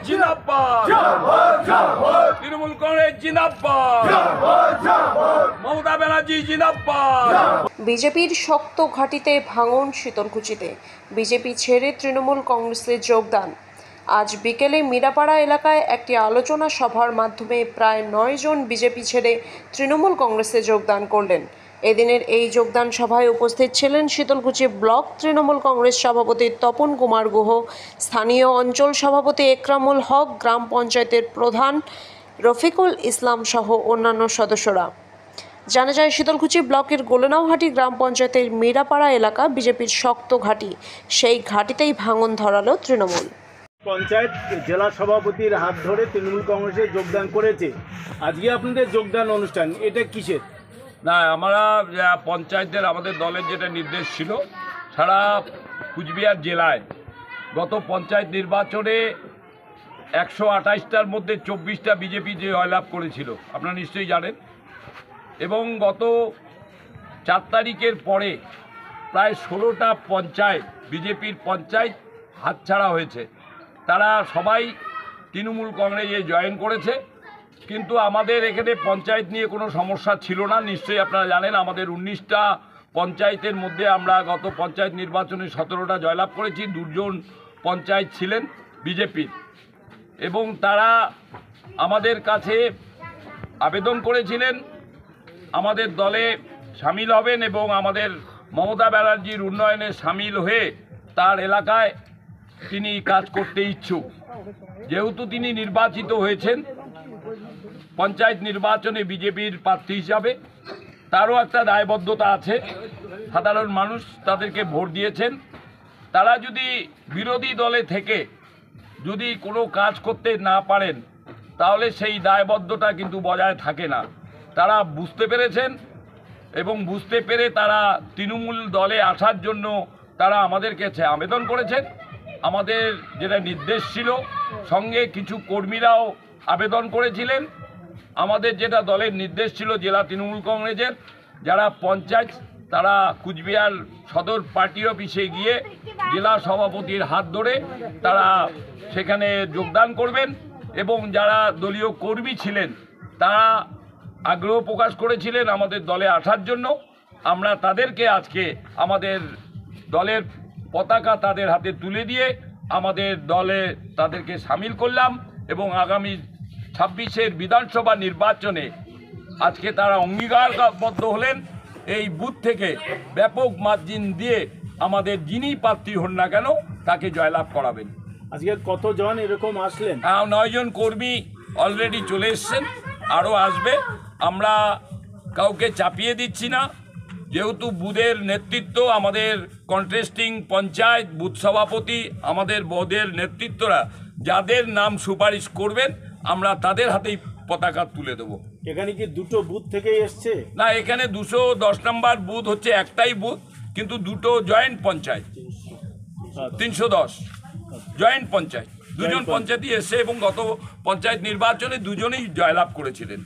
জিন্দাবাদ, তৃণমূল কংগ্রেস জিন্দাবাদ, মমতা ব্যানার্জি জিন্দাবাদ। বিজেপির শক্ত ঘাঁটিতে ভাঙন শীতলকুচিতে, বিজেপি ছেড়ে তৃণমূল কংগ্রেসে যোগদান। আজ বিকেলে মিরাপাড়া এলাকায় একটি আলোচনা সভার মাধ্যমে প্রায় 9 জন বিজেপি ছেড়ে তৃণমূল কংগ্রেসে যোগদান করলেন। এদিনের এই যোগদান সভায় উপস্থিত ছিলেন শীতলকুচি ব্লক তৃণমূল কংগ্রেস সভাপতি তপন কুমার গুহ, স্থানীয় অঞ্চল সভাপতি একরামুল হক, গ্রাম পঞ্চায়েতের প্রধান রফিকুল ইসলাম সহ অন্যান্য সদস্যরা। জানা যায়, শীতলকুচি ব্লকের গোলেনাওহাটি গ্রাম পঞ্চায়েতের মিরাপাড়া এলাকা বিজেপির শক্ত ঘাঁটি। সেই ঘাঁটিতেই ভাঙন ধরালো তৃণমূল। পঞ্চায়েত জেলা সভাপতির হাত ধরে তৃণমূল কংগ্রেসে যোগদান করেছে। আজকে আপনাদের যোগদান অনুষ্ঠান, এটা কিসের? না, আমরা পঞ্চায়েতের আমাদের দলের যেটা নির্দেশ ছিল, সারা কুচবিহার জেলায় গত পঞ্চায়েত নির্বাচনে 128টার মধ্যে 24টা বিজেপি যে জয়লাভ করেছিল আপনারা নিশ্চয়ই জানেন। এবং গত 4 তারিখের পরে প্রায় 16টা পঞ্চায়েত বিজেপির পঞ্চায়েত হাতছাড়া হয়েছে। তারা সবাই তৃণমূল কংগ্রেসে জয়েন করেছে। কিন্তু আমাদের এখানে পঞ্চায়েত নিয়ে কোনো সমস্যা ছিল না, নিশ্চয়ই আপনারা জানেন। আমাদের 19টা পঞ্চায়েতের মধ্যে আমরা গত পঞ্চায়েত নির্বাচনে 17টা জয়লাভ করেছি। 2 জন পঞ্চায়েত ছিলেন বিজেপির, এবং তারা আমাদের কাছে আবেদন করেছিলেন আমাদের দলে সামিল হবেন এবং আমাদের মমতা ব্যানার্জির উন্নয়নে সামিল হয়ে তার এলাকায় তিনি কাজ করতে ইচ্ছুক। যেহেতু তিনি নির্বাচিত হয়েছেন পঞ্চায়েত নির্বাচনে বিজেপির প্রার্থী হিসাবে, তারও একটা দায়বদ্ধতা আছে। সাধারণ মানুষ তাদেরকে ভোট দিয়েছেন। তারা যদি বিরোধী দলে থেকে যদি কোনো কাজ করতে না পারেন, তাহলে সেই দায়বদ্ধতা কিন্তু বজায় থাকে না। তারা বুঝতে পেরেছেন এবং বুঝতে পেরে তারা তৃণমূল দলে আসার জন্য তারা আমাদের কাছে আবেদন করেছেন। আমাদের যেটা নির্দেশ ছিল, সঙ্গে কিছু কর্মীরাও আবেদন করেছিলেন। আমাদের যেটা দলের নির্দেশ ছিল জেলা তৃণমূল কংগ্রেসের যারা পঞ্চায়েত, তারা কুচবিহার সদর পার্টি অফিসে গিয়ে জেলা সভাপতির হাত ধরে তারা সেখানে যোগদান করবেন। এবং যারা দলীয় কর্মী ছিলেন তারা আগ্রহ প্রকাশ করেছিলেন আমাদের দলে আসার জন্য। আমরা তাদেরকে আজকে আমাদের দলের পতাকা তাদের হাতে তুলে দিয়ে আমাদের দলে তাদেরকে সামিল করলাম। এবং আগামী 26-এর বিধানসভা নির্বাচনে আজকে তারা অঙ্গীকারবদ্ধ হলেন এই বুথ থেকে ব্যাপক মার্জিন দিয়ে আমাদের যিনি প্রার্থী হন না কেন তাকে জয়লাভ করাবেন। আজকে কতজন এরকম আসলেন? 9 জন কর্মী অলরেডি চলে এসছেন, আরও আসবে। আমরা কাউকে চাপিয়ে দিচ্ছি না, যেহেতু বুথের নেতৃত্ব আমাদের কন্টেস্টিং পঞ্চায়েত বুথ সভাপতি, আমাদের বোর্ডের নেতৃত্বরা যাদের নাম সুপারিশ করবেন আমরা তাদের হাতেই পতাকা তুলে দেব। এখানে কি 2টো বুথ থেকেই এসছে? না, এখানে 210 নম্বর বুথ হচ্ছে একটাই বুথ, কিন্তু 2টো জয়েন্ট পঞ্চায়েত, 310 জয়েন্ট পঞ্চায়েত, 2 জন পঞ্চায়েতই এসছে এবং গত পঞ্চায়েত নির্বাচনে 2 জনই জয়লাভ করেছিলেন।